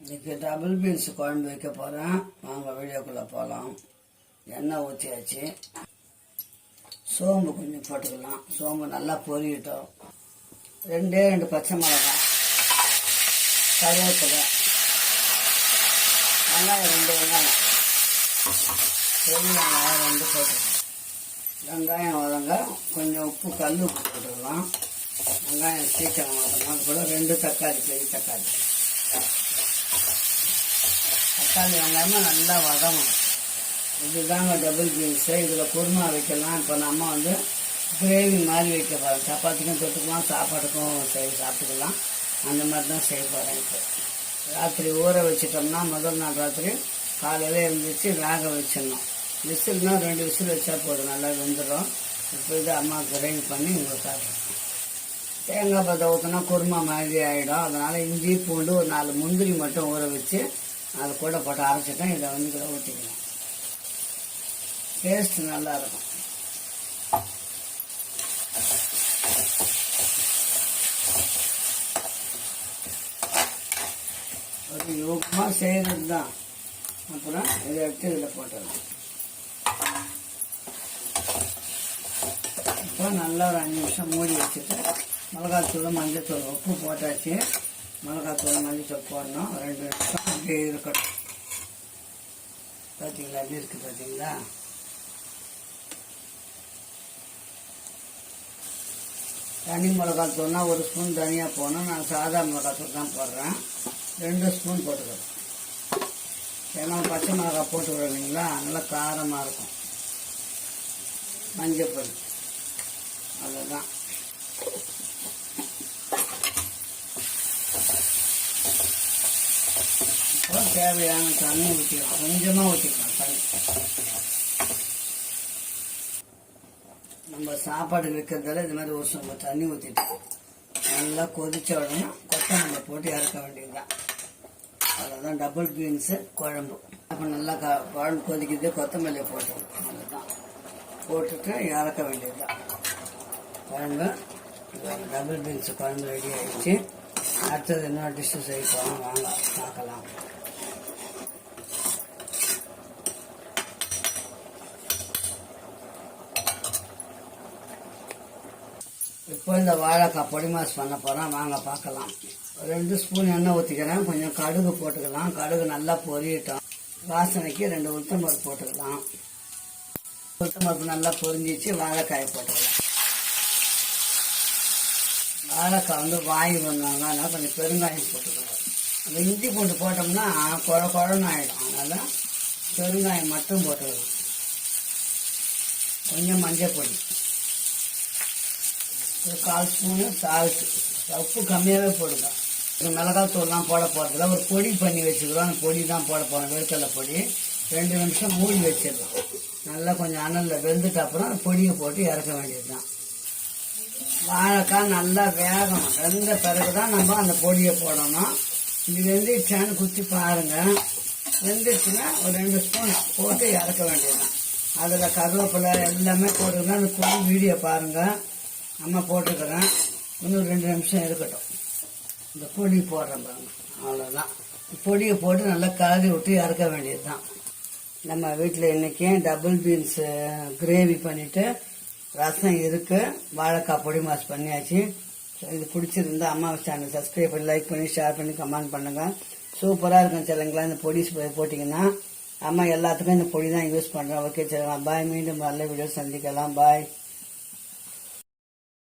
இன்னைக்கு double beans குழம்பு வைக்க போகிறேன். வாங்க வீடியோக்குள்ளே போகலாம். எண்ணெய் ஊற்றியாச்சு. சோம்பு கொஞ்சம் போட்டுக்கலாம். சோம்பு நல்லா பொரியட்டும். ரெண்டு பச்சை மிளகாய், கருவேப்பிலை, வெங்காயம் 2 வெங்காயம், பெரிய வெங்காயம் 2 போட்டுக்கலாம். வெங்காயம் வதங்க கொஞ்சம் உப்பு, கல் உப்பு போட்டுக்கலாம். வெங்காயம் சீக்கிரம் வதங்க. அது கூட 2 தக்காளி, பெரிய தக்காளி வெங்காயமாக நல்லா வதங்கணும். இதுதாங்க டபுள் பீன்ஸு. இதில் குருமா வைக்கலாம். இப்போ நம்ம கிரேவி மாதிரி வைக்க போகிறோம். சப்பாத்திக்கும் தொட்டுக்கலாம், சாப்பாட்டுக்கும் சாப்பிட்டுக்கலாம். அந்த மாதிரி தான் செய்ய போகிறேன். இப்போ ராத்திரி ஊற வச்சிட்டோம்னா முதல் நாள் ராத்திரி காலையில் எழுந்திரிச்சு வேக வச்சிடணும். விசில்னா 2 விசில் வச்சா போதும், நல்லா வெந்துடும். இப்போ இது அம்மா கிரைண்ட் பண்ணி உங்களுக்கு காட்டுறேன். தேங்காய் பத்தை ஊற்றினா குருமா மாதிரி ஆகிடும். அதனால் இஞ்சி பூண்டு ஒரு 4 முந்திரி மட்டும் ஊற வச்சு அது கூட போட்டு அரைச்சிட்டேன். இதை கூட ஊற்றிக்கலாம். டேஸ்ட் நல்லா இருக்கும். ஒரு யோகமாக செய்கிறது தான். அப்புறம் இதை எடுத்து இதில் போட்டுடலாம். இப்போ நல்லா ஒரு 5 நிமிஷம் மூடி வச்சுட்டு மிளகாத்தூள், மஞ்சத்தூள், உப்பு போட்டாச்சு. மிளகாத்தூள், மஞ்சத்தூள் போடணும். 2 நிமிஷம் அப்படியே இருக்கட்டும். பார்த்தீங்களா எப்படி இருக்குது? பார்த்தீங்களா? தனி மிளகாத்தூள்னா 1 ஸ்பூன் தனியாக போடணும். நான் சாதா மிளகாத்தூள் தான் போடுறேன். 2 ஸ்பூன் போட்டுக்கிறேன். ஏன்னா பச்சை மிளகாய் போட்டுக்கிறோம் இல்லைங்களா, நல்லா காரமாக இருக்கும். மஞ்சள் அவ்வளோதான். இப்போ தேவையான தண்ணி ஊற்றிக்கலாம். கொஞ்சமாக ஊற்றிக்கலாம் தண்ணி. நம்ம சாப்பாடு வைக்கிறதால இது மாதிரி ஒரு சொம்பு தண்ணி ஊற்றிட்டு நல்லா கொதிச்ச உடனே கொத்தமல்லி போட்டு இறக்க வேண்டியதுதான். அவ்வளோதான் டபுள் பீன்ஸு குழம்பு. அப்போ நல்லா குழம்பு கொதிக்குது, கொத்தமல்லியை போட்டுருவோம். அவ்வளோதான், போட்டுட்டு இறக்க வேண்டியதுதான் குழம்பு. டபுள் பீன்ஸு குழம்பு ரெடி ஆகிடுச்சு. அடுத்தது இன்னொரு டிஷ்ஷு செய்ய போகிறோம். வாங்க பார்க்கலாம். இப்போ இந்த வாழைக்காய் பொடி மாஸ் பண்ண போகிறோம். வாங்க பார்க்கலாம். 2 ஸ்பூன் எண்ணெய் ஊற்றிக்கிறேன். கொஞ்சம் கடுகு போட்டுக்கலாம். கடுகு நல்லா பொரியட்டும். வாசனைக்கு 2 உளுத்தம்பருப்பு போட்டுக்கலாம். உளுத்தம்பருப்பு நல்லா பொரிஞ்சிச்சு. வாழைக்காயை போட்டுக்கலாம். வாழைக்காய் வாய் வந்தாங்கன்னா கொஞ்சம் பெருங்காயம் போட்டுக்கலாம். அந்த இஞ்சி பூண்டு போட்டோம்னா குழன்னு ஆகிடும். அதனால் பெருங்காயம் மட்டும் போட்டுக்கலாம். கொஞ்சம் மஞ்சள் பொடி, ஒரு 1/4 ஸ்பூனு சால்ட்டு. உப்பு கம்மியாகவே போடுங்க. மிளகாத்தூள்லாம் போட போகிறதில்ல. ஒரு பொடி பண்ணி வச்சுக்கிறோம். அந்த பொடி தான் போட போகிறோம், வேர்க்கடலை பொடி. 2 நிமிஷம் மூடி வச்சிடலாம். நல்லா கொஞ்சம் அனலில் வெந்துட்டு அப்புறம் அந்த பொடியை போட்டு இறக்க வேண்டியது தான். வாழைக்காய் நல்லா வேகணும். வெந்த பிறகு தான் நம்ம அந்த பொடியை போடணும். இது வெந்துடுச்சான்னு குத்தி பாருங்கள். வெந்துடுச்சுன்னா ஒரு 2 ஸ்பூன் போட்டு இறக்க வேண்டியதுதான். அதில் கருவேப்பிலை எல்லாமே போட்டுருந்தா அந்த பொடி வீடியோ பாருங்கள். அம்மா போட்டுக்கிறேன். இன்னும் 2 நிமிஷம் இருக்கட்டும். இந்த பொடி போடுறேன் பாருங்க. அவ்வளோதான். பொடியை போட்டு நல்லா கலரி விட்டு இறக்க வேண்டியது தான். நம்ம வீட்டில் இன்றைக்கி டபுள் பீன்ஸு கிரேவி பண்ணிவிட்டு ரசம் இருக்குது. வாழைக்காய் பொடி மாஸ் பண்ணியாச்சு. இது பிடிச்சிருந்தா அம்மா சேனல் சப்ஸ்கிரைப் பண்ணி, லைக் பண்ணி, ஷேர் பண்ணி, கமெண்ட் பண்ணுங்கள். சூப்பராக இருக்கும் சிலங்களா. இந்த பொடி போட்டிங்கன்னா அம்மா எல்லாத்துக்கும் இந்த பொடி தான் யூஸ் பண்ணுறோம். ஓகே, சரி பாய். மீண்டும் நல்ல வீடியோ சந்திக்கலாம். பாய்.